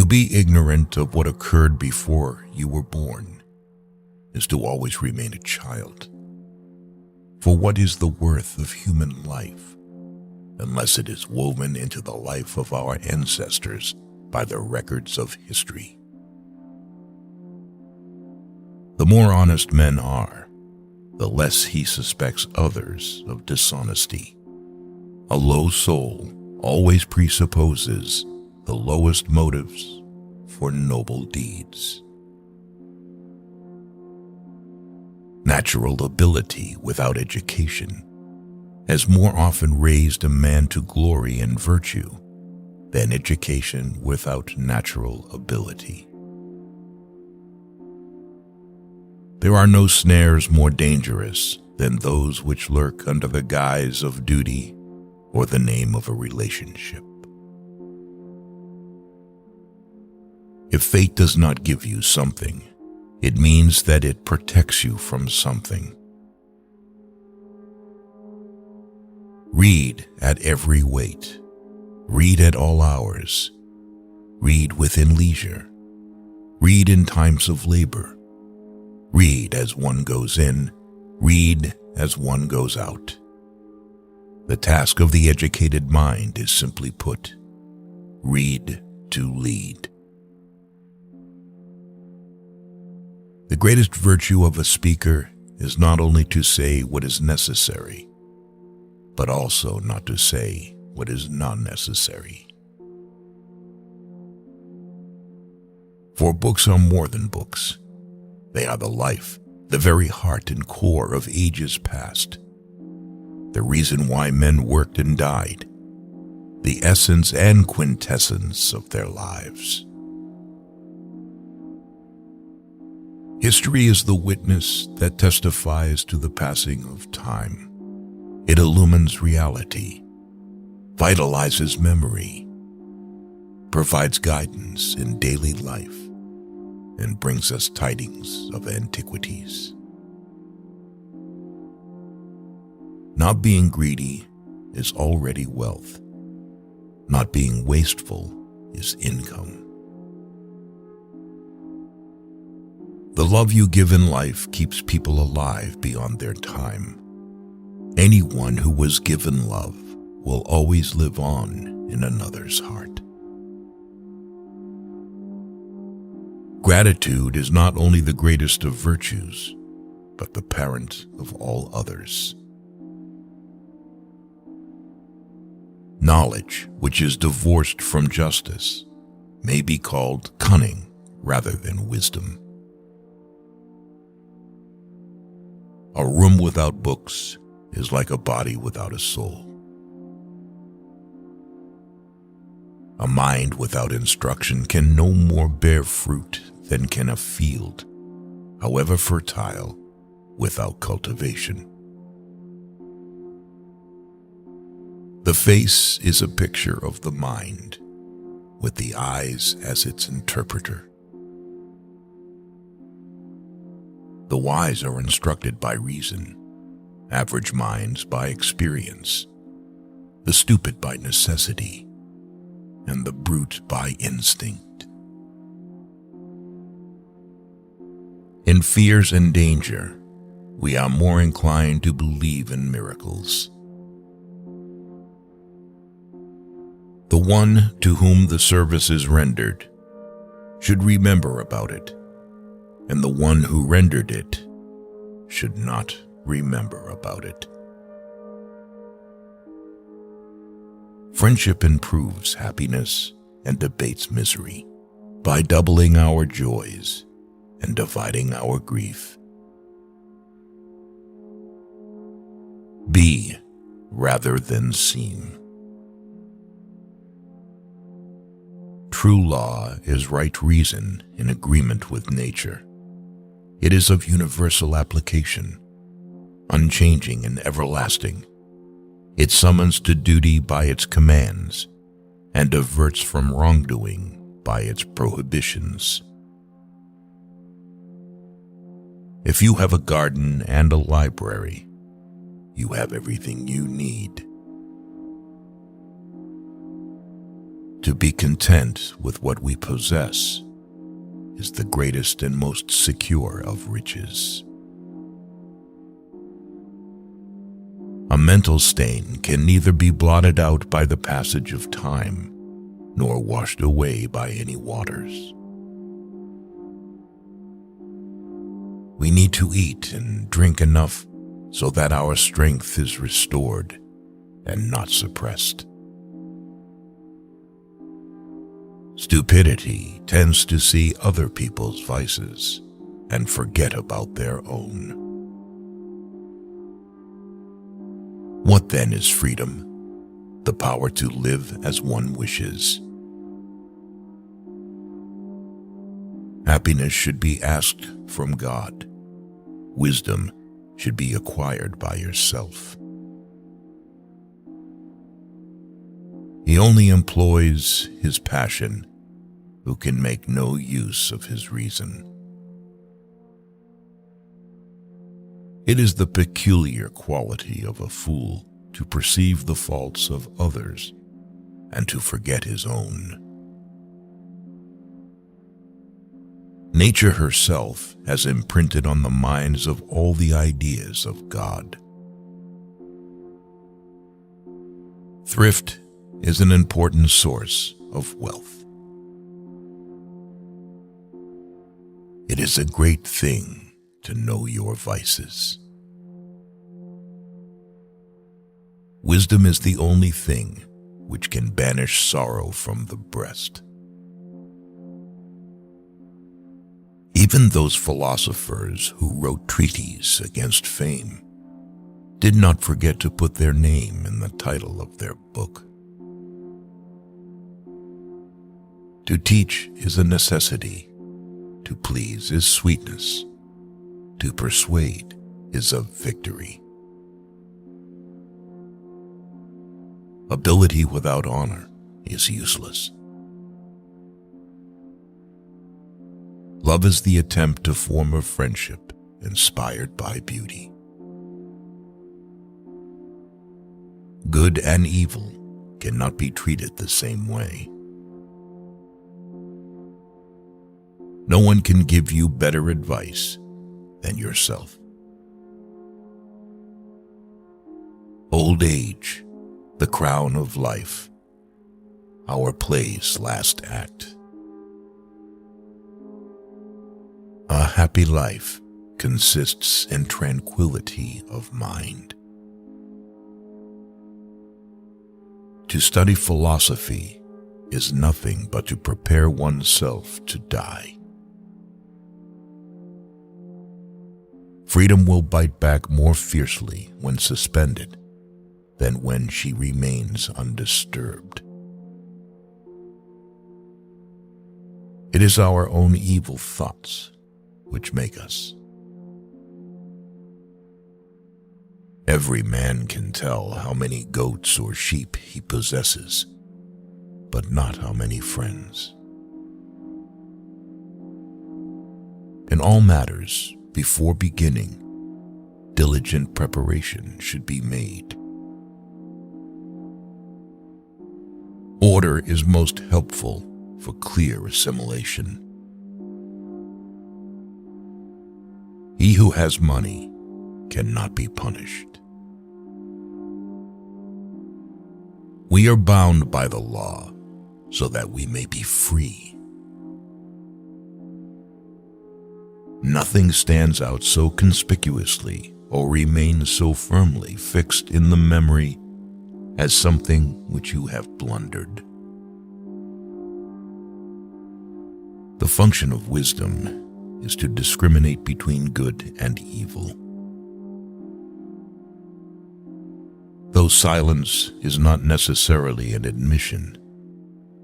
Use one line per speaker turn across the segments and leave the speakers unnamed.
be ignorant of what occurred before you were born is to always remain a child. For what is the worth of human life unless it is woven into the life of our ancestors by the records of history? The more honest men are, the less he suspects others of dishonesty. A low soul always presupposes the lowest motives for noble deeds. Natural ability without education has more often raised a man to glory and virtue than education without natural ability. There are no snares more dangerous than those which lurk under the guise of duty or the name of a relationship. If fate does not give you something, it means that it protects you from something. Read at every weight. Read at all hours. Read within leisure. Read in times of labor. Read as one goes in. Read as one goes out. The task of the educated mind is simply put, read to lead. The greatest virtue of a speaker is not only to say what is necessary, but also not to say what is not necessary. For books are more than books. They are the life, the very heart and core of ages past. The reason why men worked and died, the essence and quintessence of their lives. History is the witness that testifies to the passing of time. It illumines reality, vitalizes memory, provides guidance in daily life, and brings us tidings of antiquities. Not being greedy is already wealth. Not being wasteful is income. The love you give in life keeps people alive beyond their time. Anyone who was given love will always live on in another's heart. Gratitude is not only the greatest of virtues, but the parent of all others. Knowledge, which is divorced from justice, may be called cunning rather than wisdom. A room without books is like a body without a soul. A mind without instruction can no more bear fruit than can a field, however fertile, without cultivation. The face is a picture of the mind, with the eyes as its interpreter. The wise are instructed by reason, average minds by experience, the stupid by necessity, and the brute by instinct. In fears and danger, we are more inclined to believe in miracles. The one to whom the service is rendered should remember about it, and the one who rendered it should not remember about it. Friendship improves happiness and abates misery by doubling our joys and dividing our grief. Be rather than seem. True law is right reason in agreement with nature. It is of universal application, unchanging and everlasting. It summons to duty by its commands and averts from wrongdoing by its prohibitions. If you have a garden and a library, you have everything you need. To be content with what we possess is the greatest and most secure of riches. A mental stain can neither be blotted out by the passage of time nor washed away by any waters. We need to eat and drink enough so that our strength is restored and not suppressed. Stupidity tends to see other people's vices and forget about their own. What then is freedom? The power to live as one wishes. Happiness should be asked from God. Wisdom should be acquired by yourself. He only employs his passion who can make no use of his reason. It is the peculiar quality of a fool to perceive the faults of others and to forget his own. Nature herself has imprinted on the minds of all the ideas of God. Thrift is an important source of wealth. It is a great thing to know your vices. Wisdom is the only thing which can banish sorrow from the breast. Even those philosophers who wrote treatises against fame did not forget to put their name in the title of their book. To teach is a necessity. To please is sweetness. To persuade is a victory. Ability without honor is useless. Love is the attempt to form a friendship inspired by beauty. Good and evil cannot be treated the same way. No one can give you better advice than yourself. Old age, the crown of life, our play's last act. A happy life consists in tranquility of mind. To study philosophy is nothing but to prepare oneself to die. Freedom will bite back more fiercely when suspended than when she remains undisturbed. It is our own evil thoughts which make us. Every man can tell how many goats or sheep he possesses, but not how many friends. In all matters, before beginning, diligent preparation should be made. Order is most helpful for clear assimilation. He who has money cannot be punished. We are bound by the law so that we may be free. Nothing stands out so conspicuously or remains so firmly fixed in the memory as something which you have blundered. The function of wisdom is to discriminate between good and evil. Though silence is not necessarily an admission,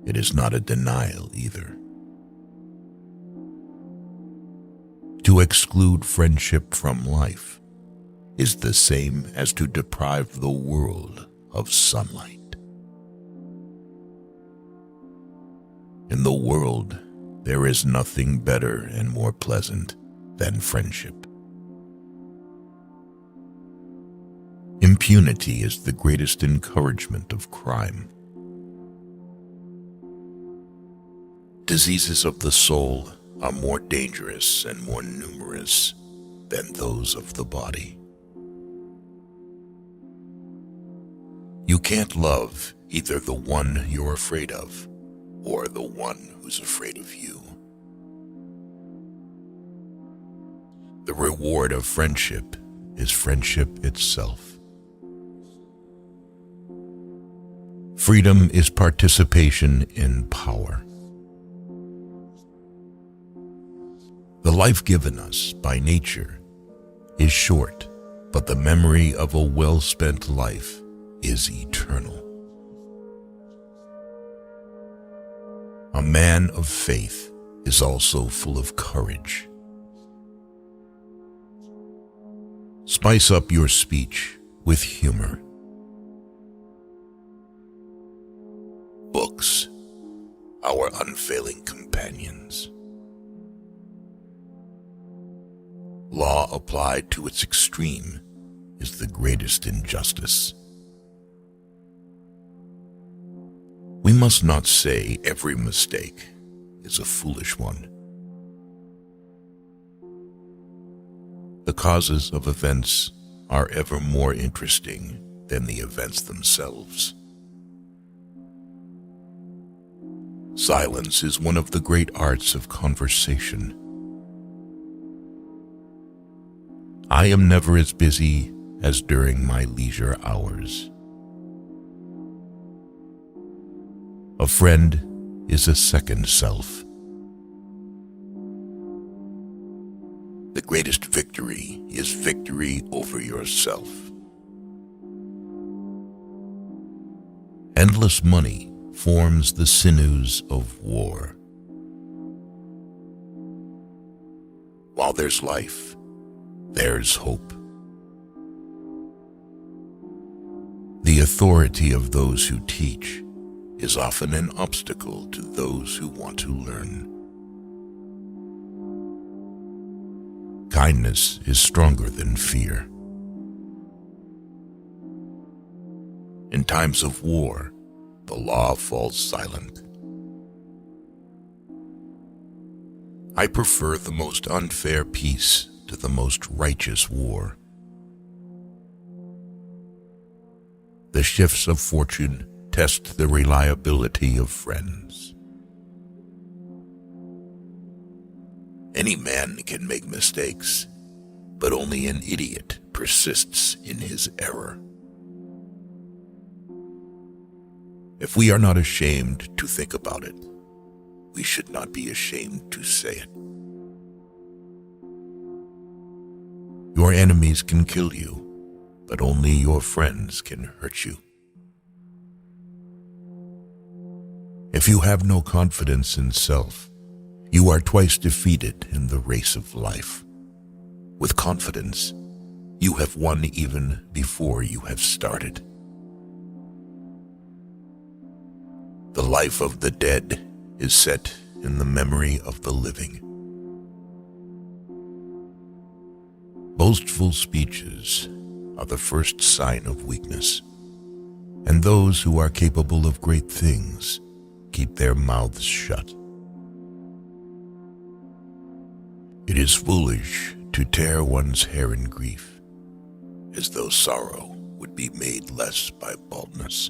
it is not a denial either. To exclude friendship from life is the same as to deprive the world of sunlight. In the world, there is nothing better and more pleasant than friendship. Impunity is the greatest encouragement of crime. Diseases of the soul are more dangerous and more numerous than those of the body. You can't love either the one you're afraid of or the one who's afraid of you. The reward of friendship is friendship itself. Freedom is participation in power. The life given us by nature is short, but the memory of a well-spent life is eternal. A man of faith is also full of courage. Spice up your speech with humor. Books, our unfailing companions. Law applied to its extreme is the greatest injustice. We must not say every mistake is a foolish one. The causes of events are ever more interesting than the events themselves. Silence is one of the great arts of conversation. I am never as busy as during my leisure hours. A friend is a second self. The greatest victory is victory over yourself. Endless money forms the sinews of war. While there's life, there's hope. The authority of those who teach is often an obstacle to those who want to learn. Kindness is stronger than fear. In times of war, the law falls silent. I prefer the most unfair peace to the most righteous war. The shifts of fortune test the reliability of friends. Any man can make mistakes, but only an idiot persists in his error. If we are not ashamed to think about it, we should not be ashamed to say it. Your enemies can kill you, but only your friends can hurt you. If you have no confidence in self, you are twice defeated in the race of life. With confidence, you have won even before you have started. The life of the dead is set in the memory of the living. Boastful speeches are the first sign of weakness, and those who are capable of great things keep their mouths shut. It is foolish to tear one's hair in grief, as though sorrow would be made less by baldness.